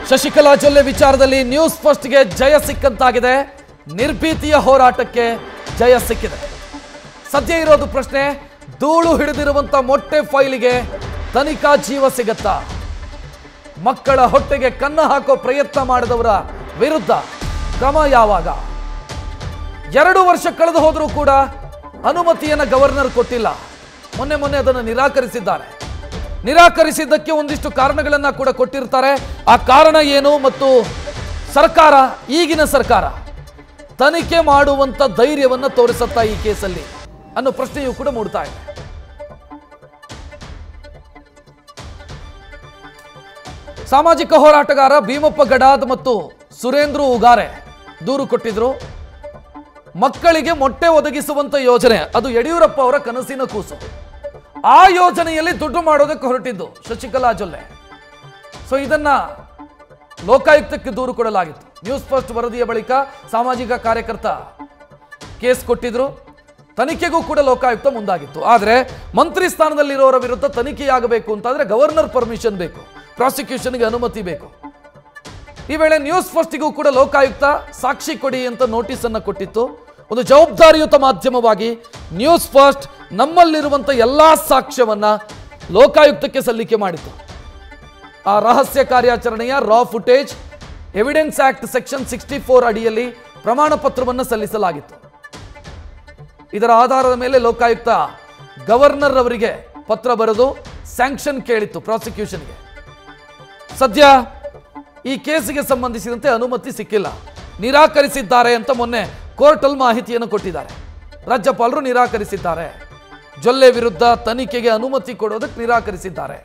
ಶಶಿಕಲಾ ಜೊಲ್ಲೆ ವಿಚಾರದಲ್ಲಿ ನ್ಯೂಸ್ ಫಸ್ಟ್ಗೆ ಜಯ ಸಿಕ್ಕಂತಾಗಿದೆ. ನಿರ್ಭೀತಿಯ ಹೋರಾಟಕ್ಕೆ ಜಯ ಸಿಕ್ಕಿದೆ. ಸದ್ಯ ಇರೋದು ಪ್ರಶ್ನೆ, ಧೂಳು ಹಿಡಿದಿರುವಂತ ಮೊಟ್ಟೆ ಫೈಲಿಗೆ ತನಿಖಾ ಜೀವ ಸಿಗತ್ತಾ? ಮಕ್ಕಳ ಹೊಟ್ಟೆಗೆ ಕನ್ನ ಹಾಕೋ ಪ್ರಯತ್ನ ಮಾಡಿದವರ ವಿರುದ್ಧ ಕ್ರಮ ಯಾವಾಗ? 2 ವರ್ಷ ಕಳೆದು ಹೋದರೂ ಕೂಡ ಅನುಮತಿಯನ್ನು ಗವರ್ನರ್ ಕೊಟ್ಟಿಲ್ಲ. ಮೊನ್ನೆ ಅದನ್ನು ನಿರಾಕರಿಸಿದ್ದಾರೆ. ನಿರಾಕರಿಸಿದ್ದಕ್ಕೆ ಒಂದಿಷ್ಟು ಕಾರಣಗಳನ್ನು ಕೂಡ ಕೊಟ್ಟಿರ್ತಾರೆ. ಆ ಕಾರಣ ಏನು ಮತ್ತು ಸರ್ಕಾರ, ಈಗಿನ ಸರ್ಕಾರ ತನಿಖೆ ಮಾಡುವಂತ ಧೈರ್ಯವನ್ನು ತೋರಿಸುತ್ತಾ ಈ ಕೇಸಲ್ಲಿ ಅನ್ನೋ ಪ್ರಶ್ನೆಯೂ ಕೂಡ ಮೂಡ್ತಾ ಇದೆ. ಸಾಮಾಜಿಕ ಹೋರಾಟಗಾರ ಭೀಮಪ್ಪ ಗಡಾದ್ ಮತ್ತು ಸುರೇಂದ್ರ ಉಗಾರೆ ದೂರು ಕೊಟ್ಟಿದ್ರು. ಮಕ್ಕಳಿಗೆ ಮೊಟ್ಟೆ ಒದಗಿಸುವಂತ ಯೋಜನೆ ಅದು ಯಡಿಯೂರಪ್ಪ ಅವರ ಕನಸಿನ ಕೂಸು. ಆ ಯೋಜನೆಯಲ್ಲಿ ದುಡ್ಡು ಮಾಡೋದಕ್ಕೆ ಹೊರಟಿದ್ದು ಶಶಿಕಲಾ ಜೊಲ್ಲೆ. ಸೊ ಇದನ್ನ ಲೋಕಾಯುಕ್ತಕ್ಕೆ ದೂರು ಕೊಡಲಾಗಿತ್ತು. ನ್ಯೂಸ್ ಫಸ್ಟ್ ವರದಿಯ ಬಳಿಕ ಸಾಮಾಜಿಕ ಕಾರ್ಯಕರ್ತ ಕೇಸ್ ಕೊಟ್ಟಿದ್ರು. ತನಿಖೆಗೂ ಕೂಡ ಲೋಕಾಯುಕ್ತ ಮುಂದಾಗಿತ್ತು. ಆದರೆ ಮಂತ್ರಿ ಸ್ಥಾನದಲ್ಲಿರೋರ ವಿರುದ್ಧ ತನಿಖೆಯಾಗಬೇಕು ಅಂತಾದ್ರೆ ಗವರ್ನರ್ ಪರ್ಮಿಷನ್ ಬೇಕು, ಪ್ರಾಸಿಕ್ಯೂಷನ್ಗೆ ಅನುಮತಿ ಬೇಕು. ಈ ವೇಳೆ ನ್ಯೂಸ್ ಫಸ್ಟ್ಗೂ ಕೂಡ ಲೋಕಾಯುಕ್ತ ಸಾಕ್ಷಿ ಕೊಡಿ ಅಂತ ನೋಟಿಸ್ ಅನ್ನು ಕೊಟ್ಟಿತ್ತು. ಒಂದು ಜವಾಬ್ದಾರಿಯುತ ಮಾಧ್ಯಮವಾಗಿ ನ್ಯೂಸ್ ಫಸ್ಟ್ ನಮ್ಮಲ್ಲಿರುವಂಥ ಎಲ್ಲಾ ಸಾಕ್ಷ್ಯವನ್ನ ಲೋಕಾಯುಕ್ತಕ್ಕೆ ಸಲ್ಲಿಕೆ ಮಾಡಿತ್ತು. ಆ ರಹಸ್ಯ ಕಾರ್ಯಾಚರಣೆಯ ರಾ ಫುಟೇಜ್ ಎವಿಡೆನ್ಸ್ ಆಕ್ಟ್ ಸೆಕ್ಷನ್ 64 ಅಡಿಯಲ್ಲಿ ಪ್ರಮಾಣ ಪತ್ರವನ್ನು ಸಲ್ಲಿಸಲಾಗಿತ್ತು. ಇದರ ಆಧಾರದ ಮೇಲೆ ಲೋಕಾಯುಕ್ತ ಗವರ್ನರ್ ಅವರಿಗೆ ಪತ್ರ ಬರೆದು ಸ್ಯಾಂಕ್ಷನ್ ಕೇಳಿತ್ತು ಪ್ರಾಸಿಕ್ಯೂಷನ್ಗೆ. ಸದ್ಯ ಈ ಕೇಸಿಗೆ ಸಂಬಂಧಿಸಿದಂತೆ ಅನುಮತಿ ಸಿಕ್ಕಿಲ್ಲ, ನಿರಾಕರಿಸಿದ್ದಾರೆ ಅಂತ ಮೊನ್ನೆ ಕೋರ್ಟಲ್ಲಿ ಮಾಹಿತಿಯನ್ನು ಕೊಟ್ಟಿದ್ದಾರೆ. ರಾಜ್ಯಪಾಲರು ನಿರಾಕರಿಸಿದ್ದಾರೆ. ಜೊಲ್ಲೆ ವಿರುದ್ಧ ತನಿಖೆಗೆ ಅನುಮತಿ ಕೊಡೋದಕ್ಕೆ ನಿರಾಕರಿಸಿದ್ದಾರೆ.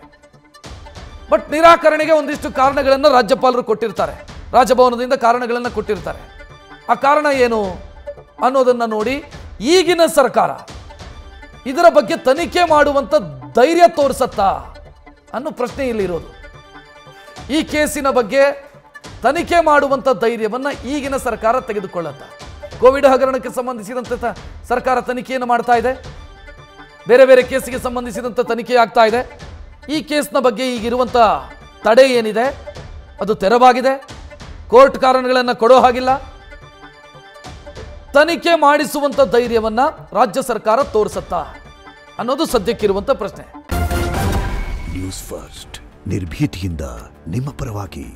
ಬಟ್ ನಿರಾಕರಣೆಗೆ ಒಂದಿಷ್ಟು ಕಾರಣಗಳನ್ನು ರಾಜ್ಯಪಾಲರು ಕೊಟ್ಟಿರ್ತಾರೆ, ರಾಜಭವನದಿಂದ ಕಾರಣಗಳನ್ನು ಕೊಟ್ಟಿರ್ತಾರೆ. ಆ ಕಾರಣ ಏನು ಅನ್ನೋದನ್ನ ನೋಡಿ ಈಗಿನ ಸರ್ಕಾರ ಇದರ ಬಗ್ಗೆ ತನಿಖೆ ಮಾಡುವಂತ ಧೈರ್ಯ ತೋರಿಸತ್ತಾ ಅನ್ನೋ ಪ್ರಶ್ನೆ ಇಲ್ಲಿರೋದು. ಈ ಕೇಸಿನ ಬಗ್ಗೆ ತನಿಖೆ ಮಾಡುವಂತ ಧೈರ್ಯವನ್ನ ಈಗಿನ ಸರ್ಕಾರ ತೆಗೆದುಕೊಳ್ಳುತ್ತಾ? ಕೋವಿಡ್ ಹಗರಣಕ್ಕೆ ಸಂಬಂಧಿಸಿದಂತೆ ಸರ್ಕಾರ ತನಿಖೆಯನ್ನು ಮಾಡ್ತಾ ಇದೆ. ಬೇರೆ ಬೇರೆ ಕೇಸಿಗೆ ಸಂಬಂಧಿಸಿದಂತೆ ತನಿಖೆ ಆಗ್ತಾ ಇದೆ. ಈ ಕೇಸ್ನ ಬಗ್ಗೆ ಈಗಿರುವಂಥ ತಡೆ ಏನಿದೆ ಅದು ತೆರವಾಗಿದೆ. ಕೋರ್ಟ್ ಕಾರಣಗಳನ್ನು ಕೊಡೋ ಹಾಗಿಲ್ಲ. ತನಿಖೆ ಮಾಡಿಸುವಂತ ಧೈರ್ಯವನ್ನ ರಾಜ್ಯ ಸರ್ಕಾರ ತೋರಿಸತ್ತಾ ಅನ್ನೋದು ಸದ್ಯಕ್ಕಿರುವಂತ ಪ್ರಶ್ನೆ. ನ್ಯೂಸ್ ಫಸ್ಟ್ ನಿರ್ಭೀತಿಯಿಂದ ನಿಮ್ಮ ಪರವಾಗಿ.